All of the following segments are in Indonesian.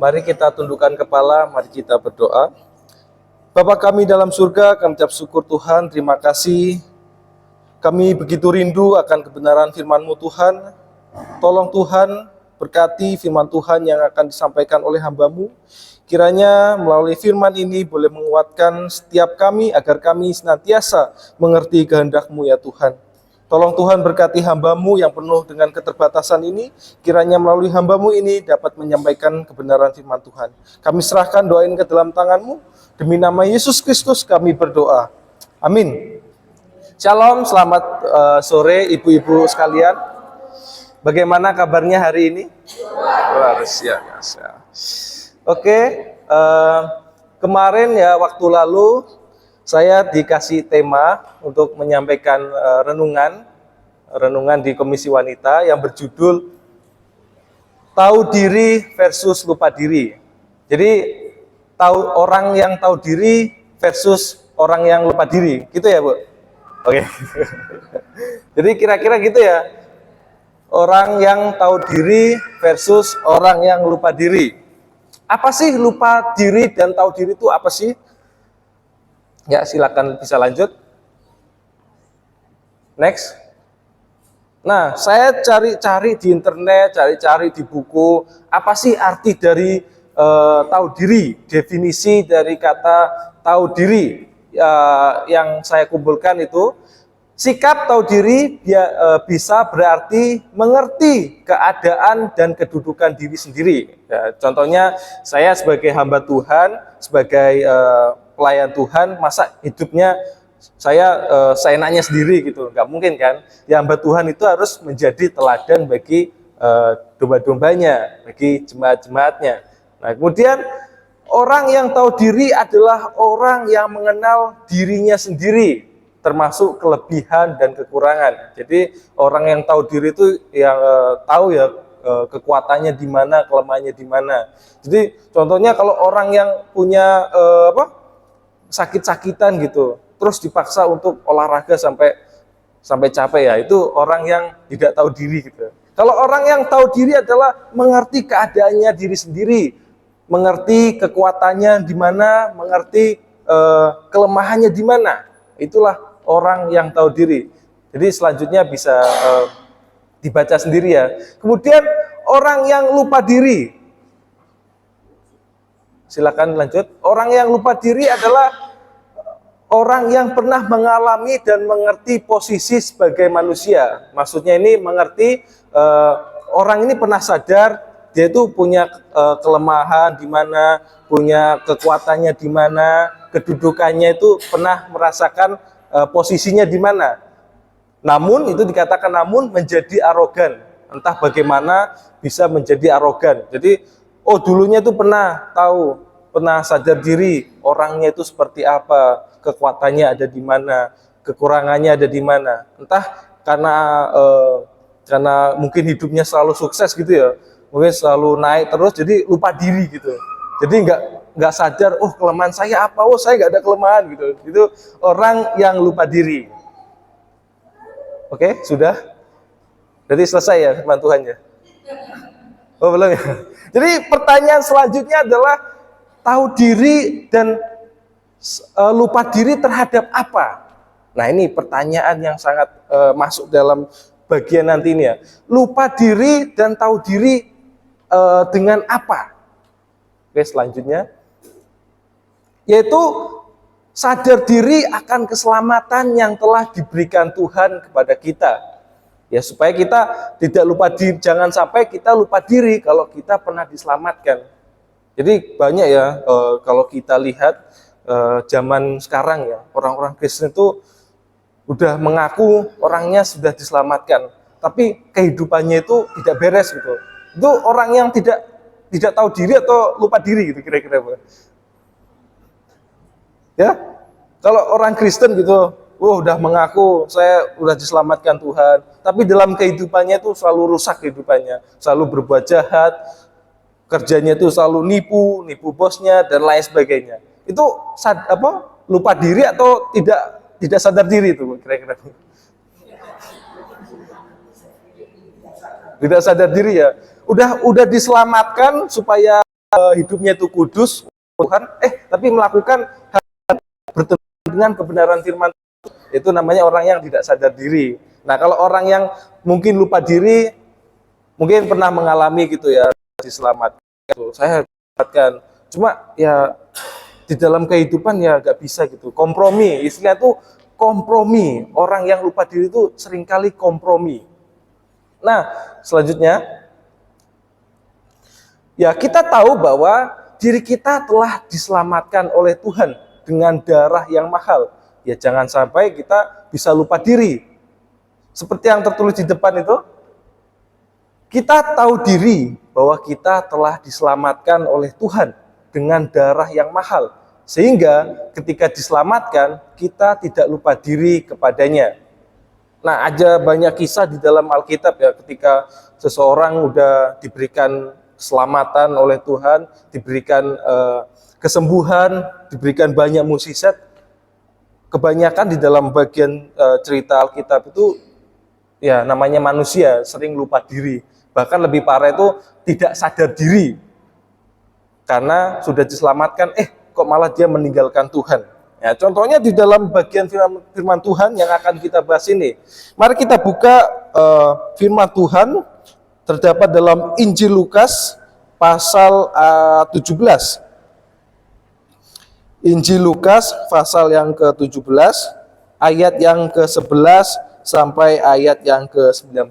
Mari kita tundukkan kepala, mari kita berdoa. Bapa kami dalam surga, kami ucap syukur Tuhan, terima kasih. Kami begitu rindu akan kebenaran firman-Mu Tuhan. Tolong Tuhan, berkati firman Tuhan yang akan disampaikan oleh hamba-Mu. Kiranya melalui firman ini boleh menguatkan setiap kami agar kami senantiasa mengerti kehendak-Mu ya Tuhan. Tolong Tuhan berkati hamba-Mu yang penuh dengan keterbatasan ini, kiranya melalui hamba-Mu ini dapat menyampaikan kebenaran firman Tuhan. Kami serahkan doa ini ke dalam tangan-Mu, demi nama Yesus Kristus kami berdoa. Amin. Shalom, selamat sore ibu-ibu sekalian. Bagaimana kabarnya hari ini? Luar biasa. Oke, kemarin ya waktu lalu saya dikasih tema untuk menyampaikan renungan di Komisi Wanita yang berjudul Tahu Diri versus Lupa Diri. Jadi orang yang tahu diri versus orang yang lupa diri, gitu ya Bu? Oke. Jadi kira-kira gitu ya. Orang yang tahu diri versus orang yang lupa diri. Apa sih lupa diri dan tahu diri itu apa sih? Ya, silakan bisa lanjut. Next. Nah, saya cari-cari di internet, cari-cari di buku, apa sih arti dari tahu diri? Definisi dari kata tahu diri yang saya kumpulkan itu, sikap tahu diri bisa berarti mengerti keadaan dan kedudukan diri sendiri. Ya, contohnya, saya sebagai hamba Tuhan, sebagai pelayan Tuhan, masa hidupnya saya seenaknya sendiri gitu, nggak mungkin kan? Ya, hamba Tuhan itu harus menjadi teladan bagi domba-dombanya, bagi jemaat-jemaatnya. Nah, kemudian orang yang tahu diri adalah orang yang mengenal dirinya sendiri, termasuk kelebihan dan kekurangan. Jadi orang yang tahu diri itu yang tahu ya kekuatannya di mana, kelemahannya di mana. Jadi contohnya kalau orang yang punya sakit-sakitan gitu, terus dipaksa untuk olahraga sampai capek, ya itu orang yang tidak tahu diri gitu. Kalau orang yang tahu diri adalah mengerti keadaannya diri sendiri, mengerti kekuatannya di mana, mengerti kelemahannya di mana. Itulah orang yang tahu diri. Jadi selanjutnya bisa dibaca sendiri ya. Kemudian orang yang lupa diri. Silakan lanjut. Orang yang lupa diri adalah orang yang pernah mengalami dan mengerti posisi sebagai manusia. Maksudnya ini mengerti orang ini pernah sadar dia itu punya kelemahan di mana, punya kekuatannya di mana, kedudukannya itu pernah merasakan posisinya di mana. Namun itu dikatakan namun menjadi arogan. Entah bagaimana bisa menjadi arogan. Jadi dulunya itu pernah tahu, pernah sadar diri orangnya itu seperti apa, kekuatannya ada di mana, kekurangannya ada di mana. Entah karena mungkin hidupnya selalu sukses gitu ya, mungkin selalu naik terus, jadi lupa diri gitu. Jadi nggak sadar, kelemahan saya apa, saya nggak ada kelemahan gitu. Itu orang yang lupa diri. Oke, sudah. Jadi selesai ya firman Tuhan ya. Belum ya. Jadi pertanyaan selanjutnya adalah tahu diri dan lupa diri terhadap apa? Nah, ini pertanyaan yang sangat masuk dalam bagian nanti ini ya. Lupa diri dan tahu diri dengan apa? Oke, selanjutnya yaitu sadar diri akan keselamatan yang telah diberikan Tuhan kepada kita. Ya, supaya kita tidak lupa diri, jangan sampai kita lupa diri kalau kita pernah diselamatkan. Jadi banyak ya kalau kita lihat zaman sekarang ya, orang-orang Kristen itu udah mengaku orangnya sudah diselamatkan, tapi kehidupannya itu tidak beres gitu. Itu orang yang tidak tahu diri atau lupa diri gitu kira-kira. Ya, kalau orang Kristen gitu, udah mengaku saya udah diselamatkan Tuhan, tapi dalam kehidupannya itu selalu rusak kehidupannya, selalu berbuat jahat, kerjanya itu selalu nipu bosnya dan lain sebagainya. Itu lupa diri atau tidak sadar diri itu kira-kira? Tidak sadar diri ya. Udah diselamatkan supaya hidupnya itu kudus Tuhan, tapi melakukan hal bertentangan dengan kebenaran firman, itu namanya orang yang tidak sadar diri. Nah, kalau orang yang mungkin lupa diri, mungkin pernah mengalami gitu ya, diselamatkan. Saya selamatkan. Cuma ya di dalam kehidupan ya nggak bisa gitu. Kompromi, istilah itu kompromi. Orang yang lupa diri itu seringkali kompromi. Nah, selanjutnya ya kita tahu bahwa diri kita telah diselamatkan oleh Tuhan dengan darah yang mahal. Ya jangan sampai kita bisa lupa diri. Seperti yang tertulis di depan itu, kita tahu diri bahwa kita telah diselamatkan oleh Tuhan dengan darah yang mahal. Sehingga ketika diselamatkan, kita tidak lupa diri kepadanya. Nah, ada banyak kisah di dalam Alkitab ya, ketika seseorang udah diberikan keselamatan oleh Tuhan, diberikan kesembuhan, diberikan banyak mukjizat. Kebanyakan di dalam bagian cerita Alkitab itu ya namanya manusia sering lupa diri. Bahkan lebih parah itu tidak sadar diri. Karena sudah diselamatkan, kok malah dia meninggalkan Tuhan. Ya, contohnya di dalam bagian firman Tuhan yang akan kita bahas ini. Mari kita buka firman Tuhan terdapat dalam Injil Lukas pasal 17. Injil Lukas pasal yang ke-17, ayat yang ke-11 sampai ayat yang ke-19.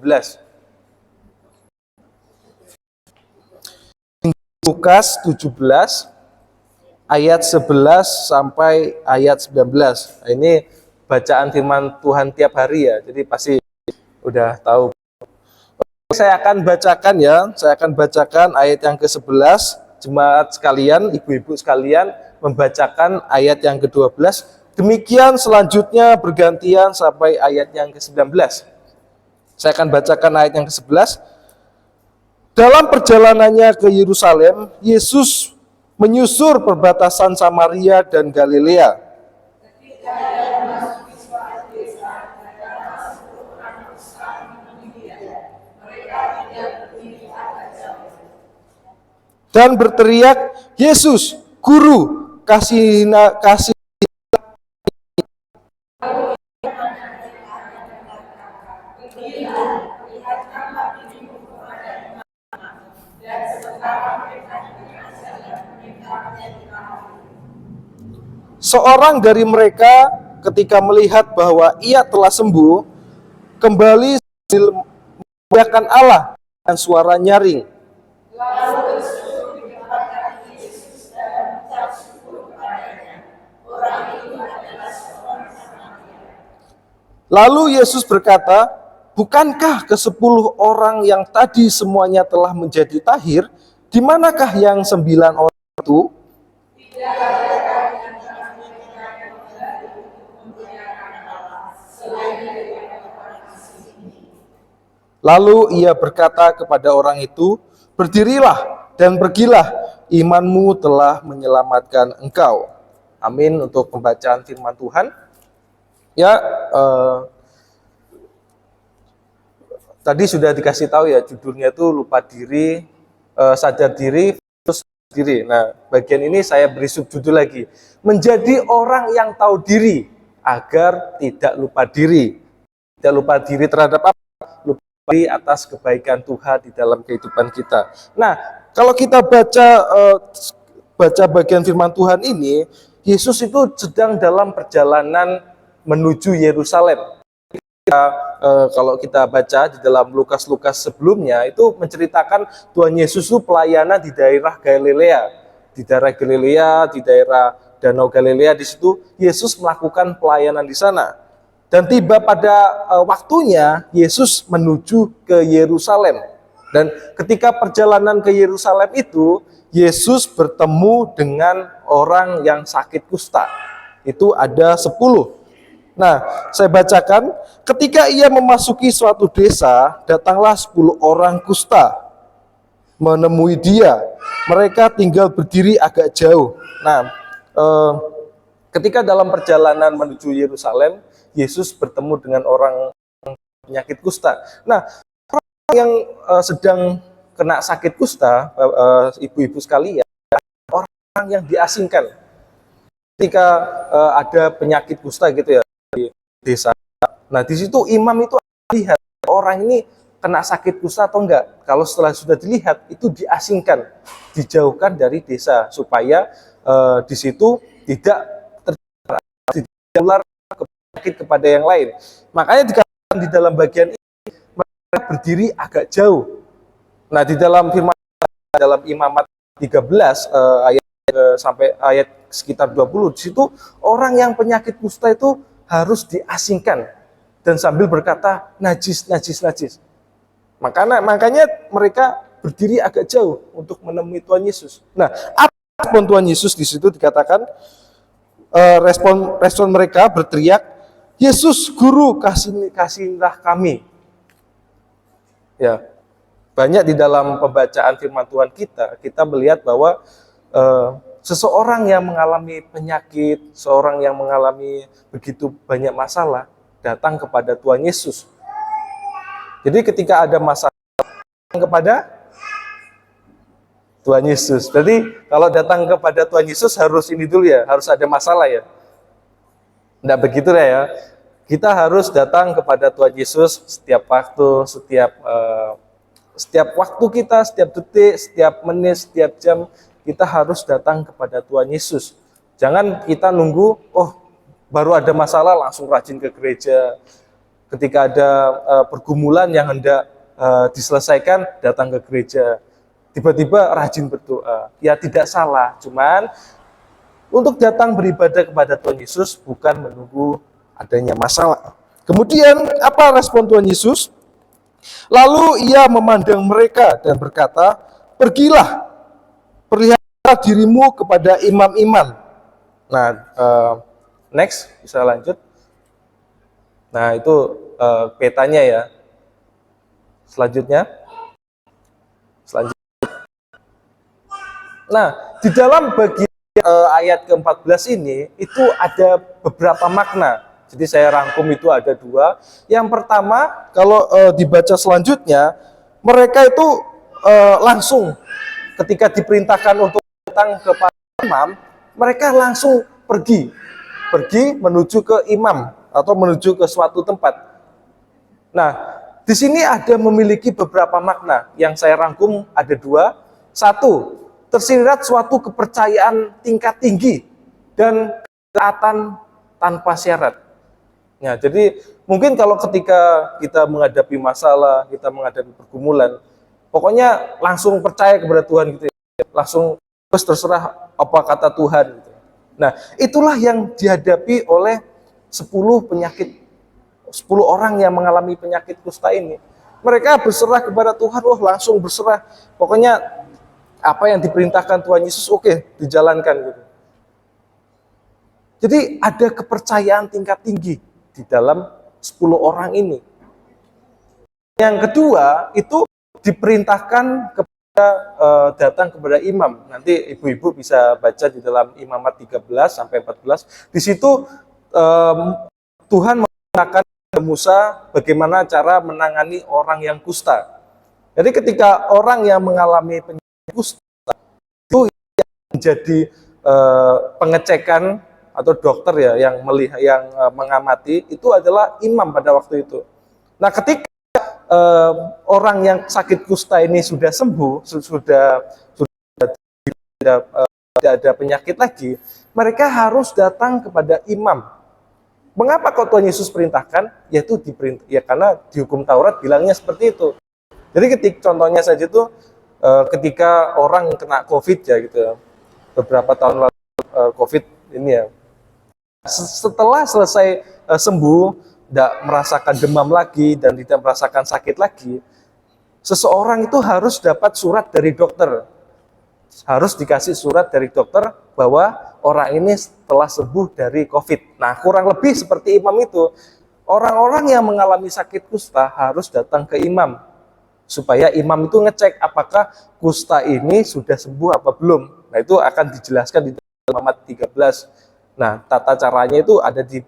Lukas 17 ayat 11 sampai ayat 19. Nah, ini bacaan firman Tuhan tiap hari ya. Jadi pasti udah tahu. Saya akan bacakan ayat yang ke-11. Jemaat sekalian, ibu-ibu sekalian, membacakan ayat yang ke-12. Demikian selanjutnya bergantian sampai ayat yang ke-19. Saya akan bacakan ayat yang ke-11. Dalam perjalanannya ke Yerusalem, Yesus menyusur perbatasan Samaria dan Galilea. Dan berteriak, Yesus, Guru, kasih. Seorang dari mereka ketika melihat bahwa ia telah sembuh, kembali memuliakan Allah dengan suara nyaring. Lalu Yesus berkata, bukankah ke-10 orang yang tadi semuanya telah menjadi tahir? Di manakah yang 9 orang itu? Lalu ia berkata kepada orang itu, berdirilah dan pergilah, imanmu telah menyelamatkan engkau. Amin untuk pembacaan firman Tuhan. Ya, tadi sudah dikasih tahu ya, judulnya itu lupa diri, sadar diri, terus diri. Nah, bagian ini saya beri subjudul lagi, menjadi orang yang tahu diri agar tidak lupa diri. Tidak lupa diri terhadap apa? Lupa diri atas kebaikan Tuhan di dalam kehidupan kita. Nah, kalau kita baca bagian firman Tuhan ini, Yesus itu sedang dalam perjalanan menuju Yerusalem. Kalau kita baca di dalam Lukas sebelumnya, itu menceritakan Tuhan Yesus itu pelayanan di daerah Galilea. Di daerah Danau Galilea, di situ Yesus melakukan pelayanan di sana. Dan tiba pada waktunya Yesus menuju ke Yerusalem. Dan ketika perjalanan ke Yerusalem itu, Yesus bertemu dengan orang yang sakit kusta. Itu ada 10. Nah, saya bacakan, ketika ia memasuki suatu desa, datanglah 10 orang kusta menemui dia. Mereka tinggal berdiri agak jauh. Nah, ketika dalam perjalanan menuju Yerusalem, Yesus bertemu dengan orang penyakit kusta. Nah, yang sedang kena sakit kusta, ibu-ibu sekalian, orang yang diasingkan. Ketika ada penyakit kusta gitu ya di desa, nah di situ imam itu lihat orang ini kena sakit kusta atau enggak. Kalau setelah sudah dilihat, itu diasingkan, dijauhkan dari desa supaya di situ tidak tertular penyakit kepada yang lain. Makanya dikatakan di dalam bagian ini mereka berdiri agak jauh. Nah, di dalam firman dalam Imamat 13 ayat sampai ayat sekitar 20, di situ orang yang penyakit kusta itu harus diasingkan dan sambil berkata najis, najis, najis. Makanya mereka berdiri agak jauh untuk menemui Tuhan Yesus. Nah, apa respon Tuhan Yesus di situ dikatakan respon mereka berteriak, Yesus Guru, kasihilah kami. Ya, banyak di dalam pembacaan firman Tuhan kita melihat bahwa seseorang yang mengalami penyakit, seorang yang mengalami begitu banyak masalah, datang kepada Tuhan Yesus. Jadi ketika ada masalah kepada Tuhan Yesus. Jadi kalau datang kepada Tuhan Yesus harus ini dulu ya, harus ada masalah ya. Tidak begitu ya. Kita harus datang kepada Tuhan Yesus setiap waktu, setiap waktu kita, setiap detik, setiap menit, setiap jam, kita harus datang kepada Tuhan Yesus. Jangan kita nunggu, baru ada masalah langsung rajin ke gereja. Ketika ada pergumulan yang hendak diselesaikan, datang ke gereja. Tiba-tiba rajin berdoa. Ya tidak salah, cuman untuk datang beribadah kepada Tuhan Yesus bukan menunggu adanya masalah. Kemudian apa respon Tuhan Yesus? Lalu ia memandang mereka dan berkata, pergilah, perlihatlah dirimu kepada imam-imam. Nah, next, bisa lanjut. Nah, itu petanya ya. Selanjutnya. Nah, di dalam bagian ayat ke-14 ini, itu ada beberapa makna. Jadi saya rangkum itu ada dua. Yang pertama, kalau dibaca selanjutnya, mereka itu langsung ketika diperintahkan untuk datang kepada imam, mereka langsung pergi menuju ke imam atau menuju ke suatu tempat. Nah, di sini ada memiliki beberapa makna. Yang saya rangkum ada dua. Satu, tersirat suatu kepercayaan tingkat tinggi dan ketaatan tanpa syarat. Ya, jadi mungkin kalau ketika kita menghadapi masalah, kita menghadapi pergumulan, pokoknya langsung percaya kepada Tuhan gitu ya. Langsung terserah apa kata Tuhan gitu. Nah, itulah yang dihadapi oleh 10 orang yang mengalami penyakit kusta ini. Mereka berserah kepada Tuhan, langsung berserah. Pokoknya apa yang diperintahkan Tuhan Yesus, dijalankan gitu. Jadi ada kepercayaan tingkat tinggi di dalam 10 orang ini. Yang kedua, itu diperintahkan kepada datang kepada imam. Nanti ibu-ibu bisa baca di dalam Imamat 13 sampai 14. Di situ Tuhan mengatakan kepada Musa bagaimana cara menangani orang yang kusta. Jadi ketika orang yang mengalami penyakit kusta itu yang menjadi pengecekan atau dokter ya yang melihat, yang mengamati itu adalah imam pada waktu itu. Nah, ketika orang yang sakit kusta ini sudah sembuh, sudah tidak ada penyakit lagi, mereka harus datang kepada imam. Mengapa kok Tuhan Yesus perintahkan? Yaitu karena di hukum Taurat bilangnya seperti itu. Jadi contohnya saja itu ketika orang kena COVID ya gitu, beberapa tahun lalu COVID ini ya, setelah selesai sembuh, tidak merasakan demam lagi dan tidak merasakan sakit lagi, seseorang itu harus dapat surat dari dokter, harus dikasih surat dari dokter bahwa orang ini telah sembuh dari COVID. Nah, kurang lebih seperti imam itu, orang-orang yang mengalami sakit kusta harus datang ke imam, supaya imam itu ngecek apakah kusta ini sudah sembuh apa belum. Nah, itu akan dijelaskan di dalam Imamat 13. Nah, tata caranya itu ada di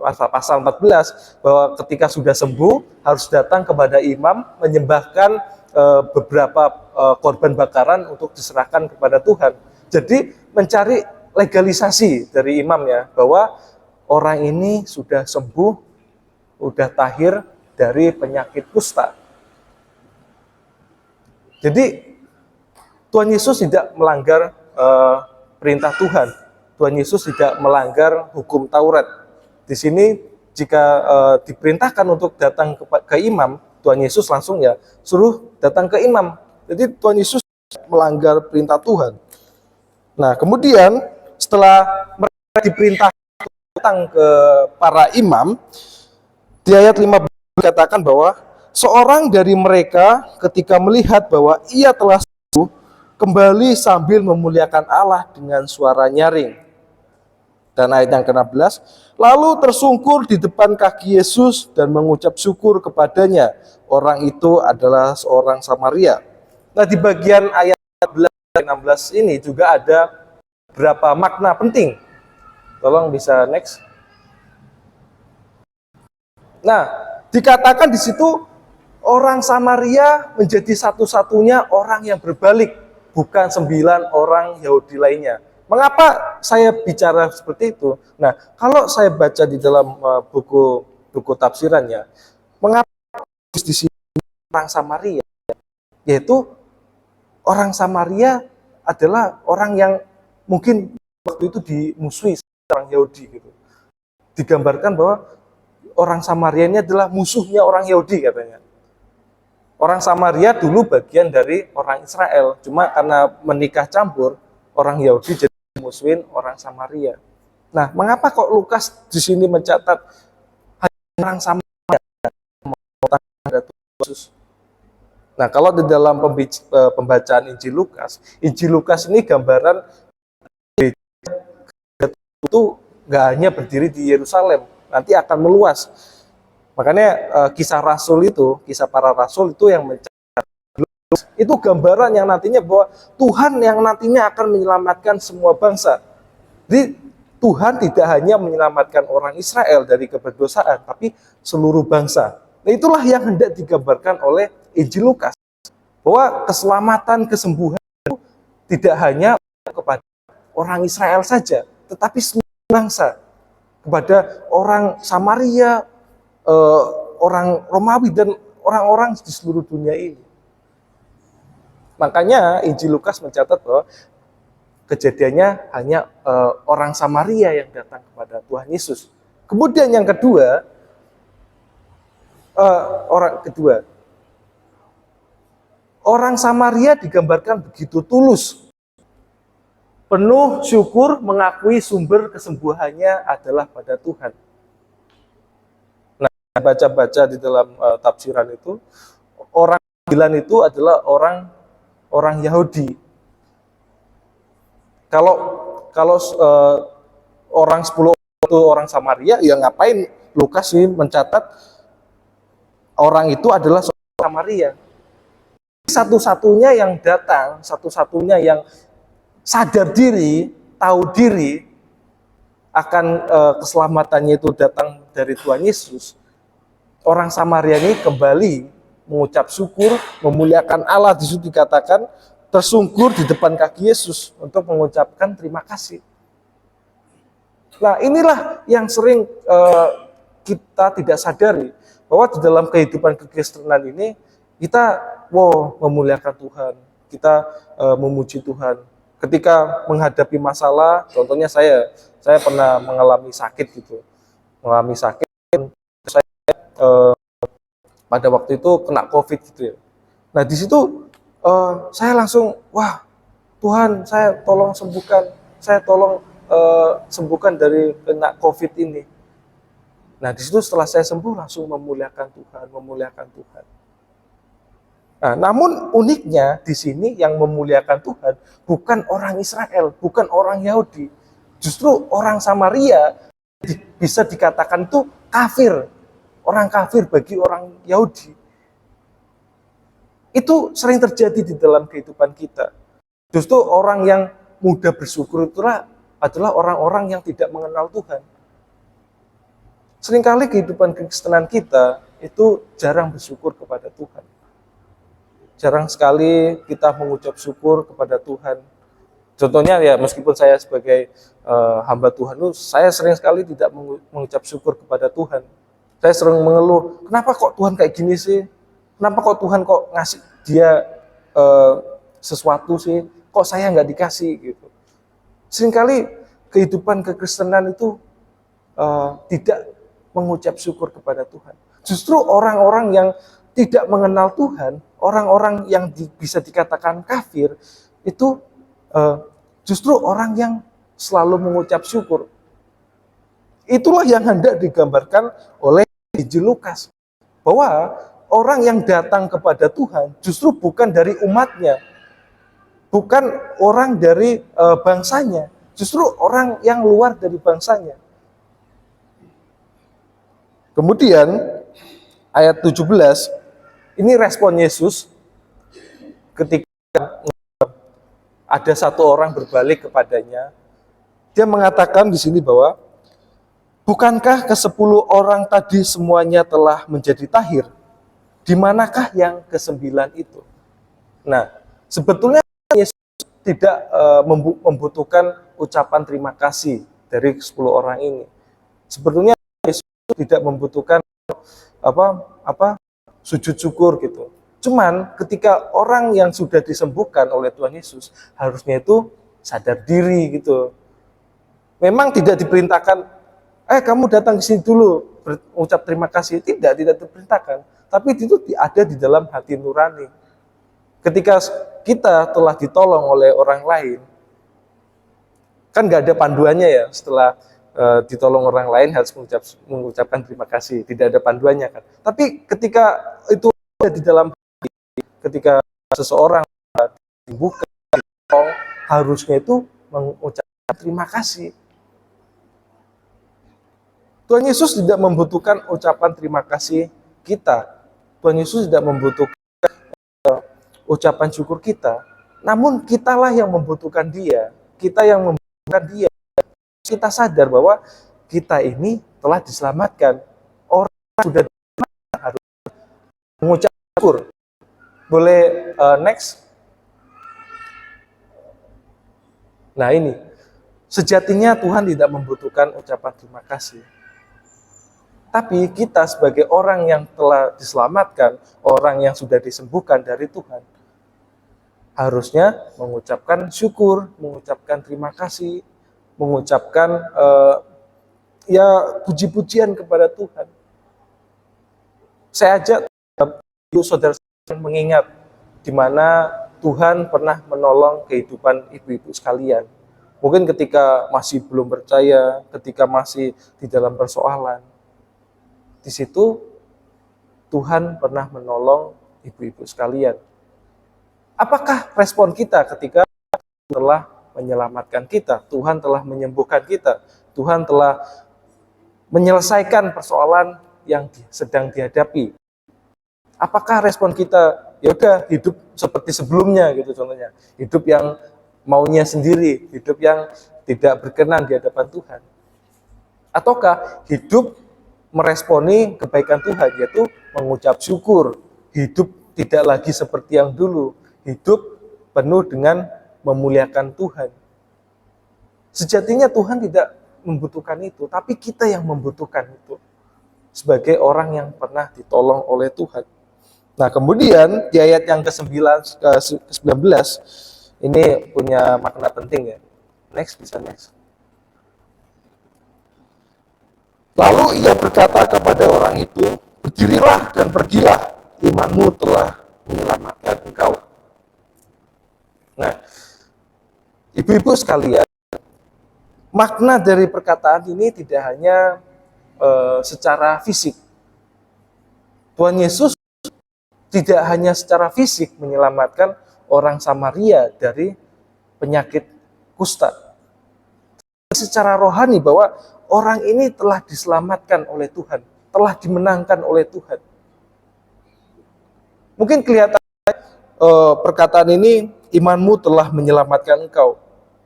pasal 14 bahwa ketika sudah sembuh harus datang kepada imam menyembahkan beberapa korban bakaran untuk diserahkan kepada Tuhan. Jadi mencari legalisasi dari imam ya, bahwa orang ini sudah sembuh, sudah tahir dari penyakit kusta. Jadi Tuhan Yesus tidak melanggar perintah Tuhan. Tuhan Yesus tidak melanggar hukum Taurat. Di sini jika diperintahkan untuk datang ke imam, Tuhan Yesus langsung ya suruh datang ke imam. Jadi Tuhan Yesus melanggar perintah Tuhan. Nah, kemudian setelah mereka diperintah datang ke para imam, di ayat 15 dikatakan bahwa seorang dari mereka ketika melihat bahwa ia telah sembuh, kembali sambil memuliakan Allah dengan suara nyaring. Dan ayat yang ke-16, lalu tersungkur di depan kaki Yesus dan mengucap syukur kepadanya. Orang itu adalah seorang Samaria. Nah, di bagian ayat 14-16 ini juga ada beberapa makna penting. Tolong bisa next. Nah, dikatakan di situ orang Samaria menjadi satu-satunya orang yang berbalik, bukan 9 orang Yahudi lainnya. Mengapa saya bicara seperti itu? Nah, kalau saya baca di dalam buku tafsirannya, mengapa di sini orang Samaria? Yaitu orang Samaria adalah orang yang mungkin waktu itu dimusuhi orang Yahudi gitu. Digambarkan bahwa orang Samaria ini adalah musuhnya orang Yahudi katanya. Orang Samaria dulu bagian dari orang Israel, cuma karena menikah campur, orang Yahudi jadi musuhin orang Samaria. Nah, mengapa kok Lukas di sini mencatat orang Samaria ada Yesus? Nah, kalau di dalam pembacaan Injil Lukas ini gambaran itu nggak hanya berdiri di Yerusalem, nanti akan meluas. Makanya kisah para rasul itu yang mencatat itu gambaran yang nantinya bahwa Tuhan yang nantinya akan menyelamatkan semua bangsa. Jadi Tuhan tidak hanya menyelamatkan orang Israel dari keberdosaan, tapi seluruh bangsa. Nah, itulah yang hendak digambarkan oleh Injil Lukas, bahwa keselamatan, kesembuhan itu tidak hanya kepada orang Israel saja, tetapi seluruh bangsa, kepada orang Samaria, orang Romawi, dan orang-orang di seluruh dunia ini. Makanya Injil Lukas mencatat bahwa kejadiannya hanya orang Samaria yang datang kepada Tuhan Yesus. Kemudian yang kedua, orang Samaria digambarkan begitu tulus, penuh syukur, mengakui sumber kesembuhannya adalah pada Tuhan. Nah, baca-baca di dalam tafsiran itu, orang 9 itu adalah orang Yahudi. Kalau orang 10 itu orang Samaria, ya ngapain Lukas ini mencatat orang itu adalah seorang Samaria? Satu-satunya yang datang, satu-satunya yang sadar diri, tahu diri akan keselamatannya itu datang dari Tuhan Yesus. Orang Samaria ini kembali mengucap syukur, memuliakan Allah. Di situ dikatakan tersungkur di depan kaki Yesus untuk mengucapkan terima kasih. Nah, inilah yang sering kita tidak sadari, bahwa di dalam kehidupan kekristenan ini kita memuliakan Tuhan, kita memuji Tuhan. Ketika menghadapi masalah, contohnya saya pernah mengalami sakit gitu, saya pada waktu itu kena COVID gitu ya. Nah, di situ saya langsung, wah Tuhan, saya tolong sembuhkan, sembuhkan dari kena COVID ini. Nah, di situ setelah saya sembuh langsung memuliakan Tuhan. Nah, namun uniknya di sini yang memuliakan Tuhan bukan orang Israel, bukan orang Yahudi. Justru orang Samaria bisa dikatakan itu kafir. Orang kafir bagi orang Yahudi. Itu sering terjadi di dalam kehidupan kita. Justru orang yang mudah bersyukur itulah adalah orang-orang yang tidak mengenal Tuhan. Seringkali kehidupan kekristenan kita itu jarang bersyukur kepada Tuhan. Jarang sekali kita mengucap syukur kepada Tuhan. Contohnya ya, meskipun saya sebagai hamba Tuhan itu, saya sering sekali tidak mengucap syukur kepada Tuhan. Saya sering mengeluh, kenapa kok Tuhan kayak gini sih? Kenapa kok Tuhan kok ngasih dia sesuatu sih? Kok saya nggak dikasih gitu? Seringkali kehidupan kekristenan itu tidak mengucap syukur kepada Tuhan. Justru orang-orang yang tidak mengenal Tuhan, orang-orang yang bisa dikatakan kafir, itu justru orang yang selalu mengucap syukur. Itulah yang hendak digambarkan oleh Injil Lukas, bahwa orang yang datang kepada Tuhan justru bukan dari umatnya, bukan orang dari bangsanya, justru orang yang luar dari bangsanya. Kemudian ayat 17, ini respon Yesus ketika ada satu orang berbalik kepadanya. Dia mengatakan di sini bahwa, bukankah ke-10 orang tadi semuanya telah menjadi tahir? Di manakah yang ke-9 itu? Nah, sebetulnya Yesus tidak membutuhkan ucapan terima kasih dari 10 orang ini. Sebetulnya Yesus tidak membutuhkan sujud syukur gitu. Cuman ketika orang yang sudah disembuhkan oleh Tuhan Yesus, harusnya itu sadar diri gitu. Memang tidak diperintahkan, kamu datang ke sini dulu berucap terima kasih, tidak diperintahkan. Tapi itu ada di dalam hati nurani. Ketika kita telah ditolong oleh orang lain, kan nggak ada panduannya ya, setelah ditolong orang lain harus mengucapkan terima kasih, tidak ada panduannya kan. Tapi ketika itu ada di dalam hati, ketika seseorang dibuka, harusnya itu mengucapkan terima kasih. Tuhan Yesus tidak membutuhkan ucapan terima kasih kita. Tuhan Yesus tidak membutuhkan ucapan syukur kita. Namun kitalah yang membutuhkan Dia. Kita yang membutuhkan Dia. Kita sadar bahwa kita ini telah diselamatkan. Orang sudah diselamatkan harus mengucap syukur. Boleh next? Nah ini, sejatinya Tuhan tidak membutuhkan ucapan terima kasih. Tapi kita sebagai orang yang telah diselamatkan, orang yang sudah disembuhkan dari Tuhan, harusnya mengucapkan syukur, mengucapkan terima kasih, mengucapkan puji-pujian kepada Tuhan. Saya ajak saudara mengingat di mana Tuhan pernah menolong kehidupan ibu-ibu sekalian. Mungkin ketika masih belum percaya, ketika masih di dalam persoalan, di situ Tuhan pernah menolong ibu-ibu sekalian. Apakah respon kita ketika telah menyelamatkan kita, Tuhan telah menyembuhkan kita, Tuhan telah menyelesaikan persoalan yang sedang dihadapi? Apakah respon kita, ya udah hidup seperti sebelumnya gitu contohnya, hidup yang maunya sendiri, hidup yang tidak berkenan di hadapan Tuhan? Ataukah hidup meresponi kebaikan Tuhan, yaitu mengucap syukur, hidup tidak lagi seperti yang dulu, hidup penuh dengan memuliakan Tuhan? Sejatinya Tuhan tidak membutuhkan itu, tapi kita yang membutuhkan itu sebagai orang yang pernah ditolong oleh Tuhan. Nah, kemudian di ayat yang ke-9 ke-19 ini punya makna penting ya. Next, bisa next. Lalu ia berkata kepada orang itu, berdirilah dan pergilah, imanmu telah menyelamatkan engkau. Nah, ibu-ibu sekalian, makna dari perkataan ini tidak hanya secara fisik. Tuhan Yesus tidak hanya secara fisik menyelamatkan orang Samaria dari penyakit kusta. Secara rohani bahwa orang ini telah diselamatkan oleh Tuhan, telah dimenangkan oleh Tuhan. Mungkin kelihatan perkataan ini, imanmu telah menyelamatkan engkau.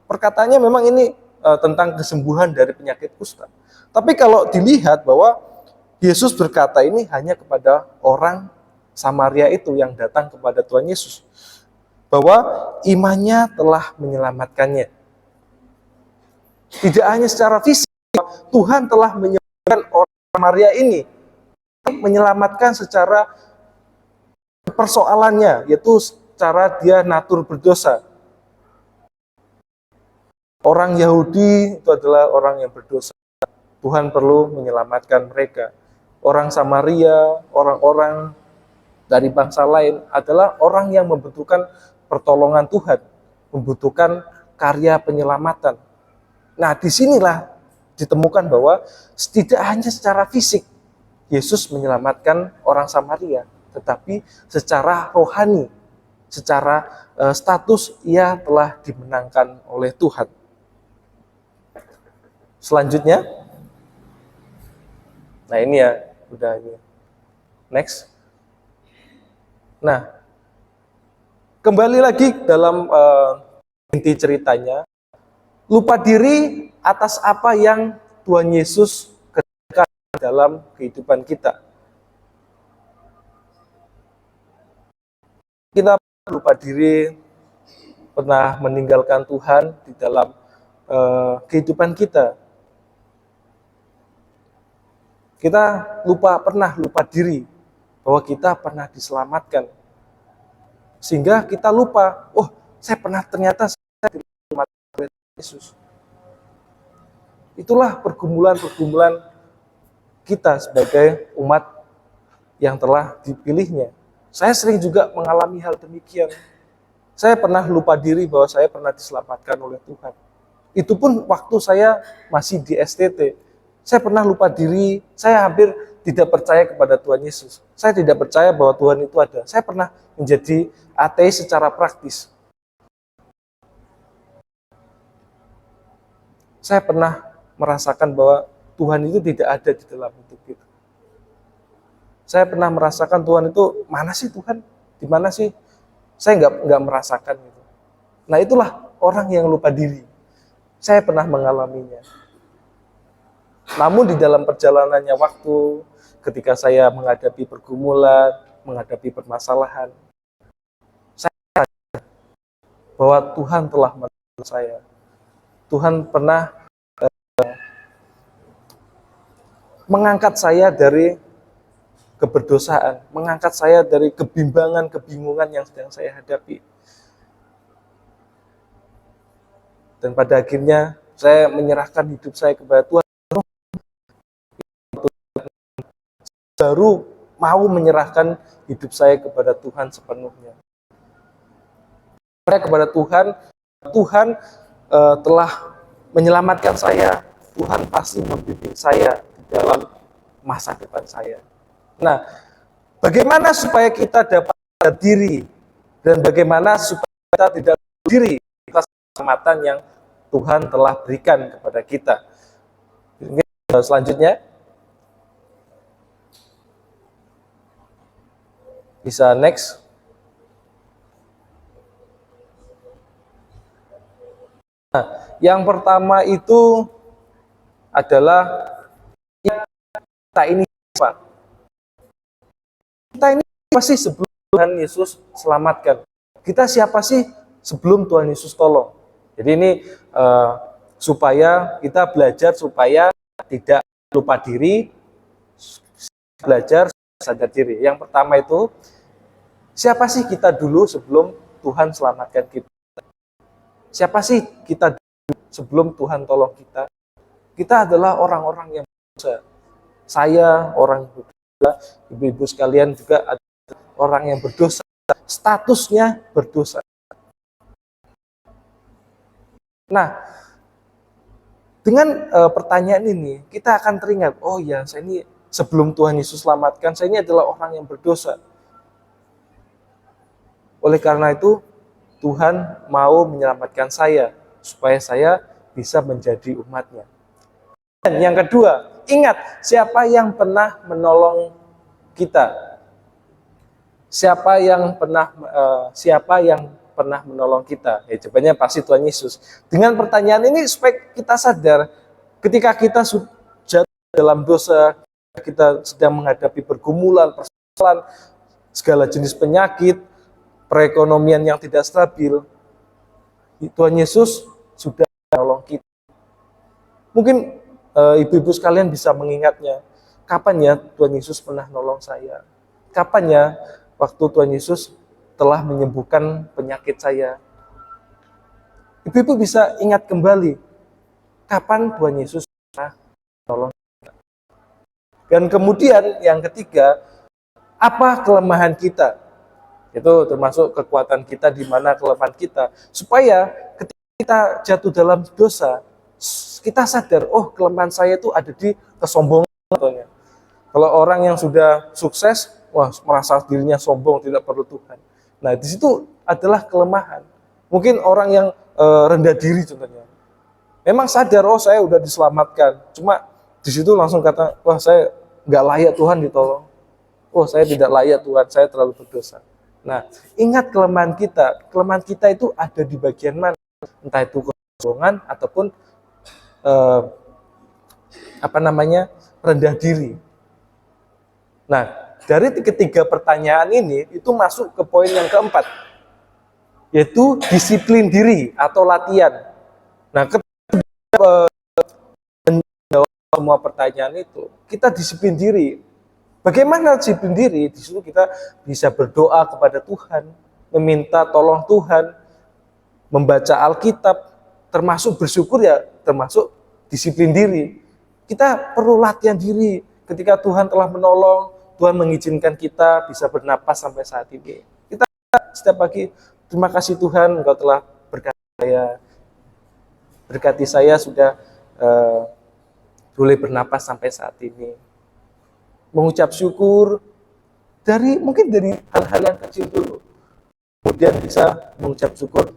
Perkataannya memang ini tentang kesembuhan dari penyakit kusta. Tapi kalau dilihat bahwa Yesus berkata ini hanya kepada orang Samaria itu yang datang kepada Tuhan Yesus, bahwa imannya telah menyelamatkannya. Tidak hanya secara fisik, Tuhan telah menyelamatkan orang Samaria ini, menyelamatkan secara persoalannya, yaitu secara dia natur berdosa. Orang Yahudi itu adalah orang yang berdosa. Tuhan perlu menyelamatkan mereka. Orang Samaria, orang-orang dari bangsa lain adalah orang yang membutuhkan pertolongan Tuhan, membutuhkan karya penyelamatan. Nah, disinilah ditemukan bahwa tidak hanya secara fisik Yesus menyelamatkan orang Samaria, tetapi secara rohani, secara status ia telah dimenangkan oleh Tuhan. Selanjutnya, nah ini ya, udah ini. Next. Nah, kembali lagi dalam inti ceritanya, lupa diri atas apa yang Tuhan Yesus kerjakan dalam kehidupan kita. Kita lupa diri, pernah meninggalkan Tuhan di dalam kehidupan kita. Kita pernah lupa diri bahwa kita pernah diselamatkan. Sehingga kita lupa, oh saya ternyata diselamatkan oleh Yesus. Itulah pergumulan-pergumulan kita sebagai umat yang telah dipilihnya. Saya sering juga mengalami hal demikian. Saya pernah lupa diri bahwa saya pernah diselamatkan oleh Tuhan. Itu pun waktu saya masih di STT. Saya pernah lupa diri, saya hampir tidak percaya kepada Tuhan Yesus. Saya tidak percaya bahwa Tuhan itu ada. Saya pernah menjadi ateis secara praktis. Saya pernah merasakan bahwa Tuhan itu tidak ada di dalam hidup kita. Saya pernah merasakan Tuhan itu, mana sih Tuhan? Di mana sih? Saya nggak merasakan itu. Nah itulah orang yang lupa diri. Saya pernah mengalaminya. Namun di dalam perjalanannya waktu, ketika saya menghadapi pergumulan, menghadapi permasalahan, saya sadar bahwa Tuhan telah menolong saya. Tuhan pernah mengangkat saya dari keberdosaan, mengangkat saya dari kebimbangan, kebingungan yang sedang saya hadapi. Dan pada akhirnya saya menyerahkan hidup saya kepada Tuhan. Baru mau menyerahkan hidup saya kepada Tuhan sepenuhnya. Kepada Tuhan, Tuhan telah menyelamatkan saya. Tuhan pasti membimbing saya di dalam masa depan saya. Nah, bagaimana supaya kita dapat diri dan bagaimana supaya kita tidak diri atas keselamatan yang Tuhan telah berikan kepada kita. Selanjutnya, bisa next. Nah, yang pertama itu adalah kita ini siapa? Kita ini siapa sih sebelum Tuhan Yesus selamatkan? Kita siapa sih sebelum Tuhan Yesus tolong? Jadi ini supaya kita belajar supaya tidak lupa diri, belajar sadar diri. Yang pertama itu, siapa sih kita dulu sebelum Tuhan selamatkan kita? Siapa sih kita dulu sebelum Tuhan tolong kita? Kita adalah orang-orang yang berdosa. Saya orang berdosa, ibu-ibu sekalian juga adalah orang yang berdosa. Statusnya berdosa. Nah, dengan pertanyaan ini, kita akan teringat, oh ya, saya ini sebelum Tuhan Yesus selamatkan, saya ini adalah orang yang berdosa. Oleh karena itu, Tuhan mau menyelamatkan saya, supaya saya bisa menjadi umatnya. Dan yang kedua, ingat, siapa yang pernah menolong kita? Siapa yang pernah menolong kita? Ya, jawabannya pasti Tuhan Yesus. Dengan pertanyaan ini supaya kita sadar, ketika kita sudah dalam dosa, kita sedang menghadapi pergumulan, persoalan, segala jenis penyakit, perekonomian yang tidak stabil, Tuhan Yesus sudah menolong kita. Mungkin ibu-ibu sekalian bisa mengingatnya, kapan ya Tuhan Yesus pernah nolong saya? Kapan ya waktu Tuhan Yesus telah menyembuhkan penyakit saya? Ibu-ibu bisa ingat kembali, kapan Tuhan Yesus pernah menolong kita? Dan kemudian yang ketiga, apa kelemahan kita? Itu termasuk kekuatan kita, di mana kelemahan kita. Supaya ketika kita jatuh dalam dosa, kita sadar, oh kelemahan saya itu ada di kesombongan. Kalau orang yang sudah sukses, wah merasa dirinya sombong, tidak perlu Tuhan. Nah di situ adalah kelemahan. Mungkin orang yang rendah diri contohnya. Memang sadar, oh saya udah diselamatkan. Cuma di situ langsung kata, wah saya nggak layak Tuhan ditolong. Oh saya tidak layak Tuhan, saya terlalu berdosa. Nah, ingat kelemahan kita. Kelemahan kita itu ada di bagian mana? Entah itu kesombongan ataupun rendah diri. Nah, dari ketiga pertanyaan ini itu masuk ke poin yang keempat, yaitu disiplin diri atau latihan. Nah, ketika menjawab semua pertanyaan itu, kita disiplin diri. Bagaimana disiplin diri? Di situ kita bisa berdoa kepada Tuhan, meminta tolong Tuhan, membaca Alkitab, termasuk bersyukur ya, termasuk disiplin diri. Kita perlu latihan diri. Ketika Tuhan telah menolong, Tuhan mengizinkan kita bisa bernapas sampai saat ini. Kita setiap pagi, terima kasih Tuhan, Engkau telah berkati saya. Berkati saya sudah boleh bernapas sampai saat ini. Mengucap syukur mungkin dari hal-hal yang kecil dulu, kemudian bisa mengucap syukur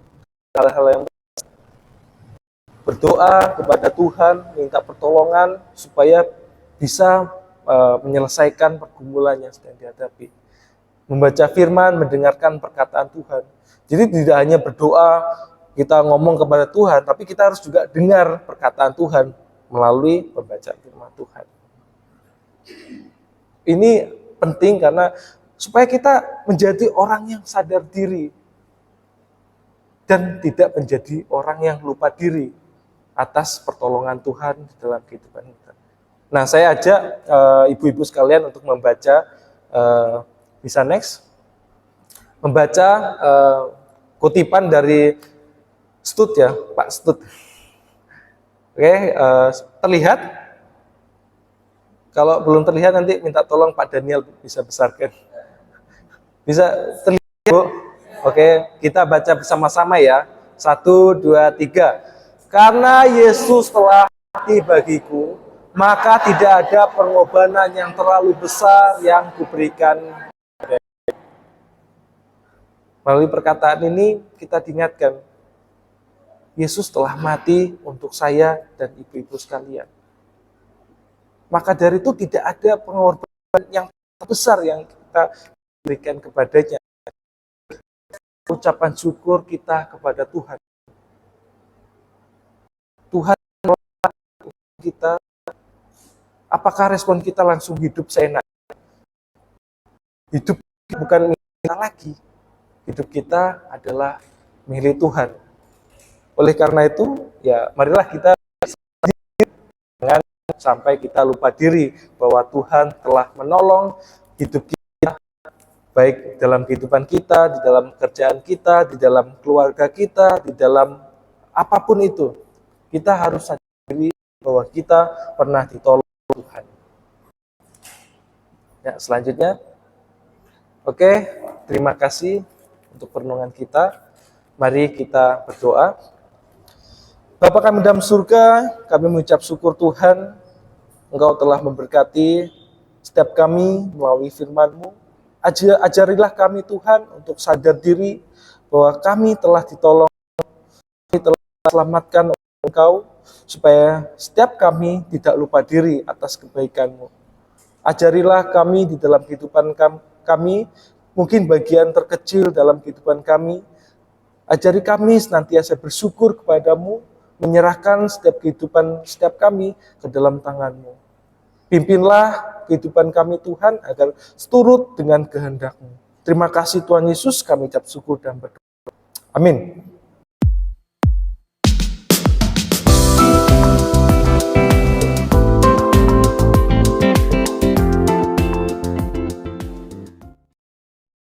hal-hal yang berdoa kepada Tuhan, minta pertolongan supaya bisa menyelesaikan pergumulan yang sedang dihadapi. Membaca firman, mendengarkan perkataan Tuhan. Jadi tidak hanya berdoa, kita ngomong kepada Tuhan, tapi kita harus juga dengar perkataan Tuhan melalui pembacaan firman Tuhan. Ini penting karena supaya kita menjadi orang yang sadar diri dan tidak menjadi orang yang lupa diri atas pertolongan Tuhan di dalam kehidupan kita. Nah, saya ajak ibu-ibu sekalian untuk membaca, bisa next, membaca kutipan dari Stud ya, Pak Stud. Oke, terlihat? Kalau belum terlihat nanti minta tolong Pak Daniel bisa besarkan. Bisa terlihat, Bu? Oke, kita baca bersama-sama ya. 1, 2, 3. Karena Yesus telah mati bagiku, maka tidak ada pengorbanan yang terlalu besar yang kuberikan. Melalui perkataan ini kita diingatkan, Yesus telah mati untuk saya dan ibu-ibu sekalian. Maka dari itu tidak ada pengorbanan yang besar yang kita berikan kepadanya. Ucapan syukur kita kepada Tuhan. Tuhan kita, apakah respon kita langsung hidup seenak? Hidup bukan milik kita lagi. Hidup kita adalah milik Tuhan. Oleh karena itu, ya marilah kita jangan sampai kita lupa diri bahwa Tuhan telah menolong hidup kita, baik dalam kehidupan kita, di dalam kerjaan kita, di dalam keluarga kita, di dalam apapun itu. Kita harus sadar diri bahwa kita pernah ditolong Tuhan. Ya, selanjutnya. Oke, terima kasih untuk perenungan kita. Mari kita berdoa. Bapa kami dalam surga, kami mengucap syukur Tuhan, Engkau telah memberkati setiap kami melalui firman-Mu. Ajarilah kami Tuhan untuk sadar diri bahwa kami telah ditolong, kami telah diselamatkan oleh Engkau, supaya setiap kami tidak lupa diri atas kebaikan-Mu. Ajarilah kami di dalam kehidupan kami, mungkin bagian terkecil dalam kehidupan kami. Ajari kami senantiasa bersyukur kepadamu, menyerahkan setiap kehidupan setiap kami ke dalam tangan-Mu. Pimpinlah kehidupan kami Tuhan agar seturut dengan kehendak-Mu. Terima kasih Tuhan Yesus, kami ucap syukur dan berdoa. Amin.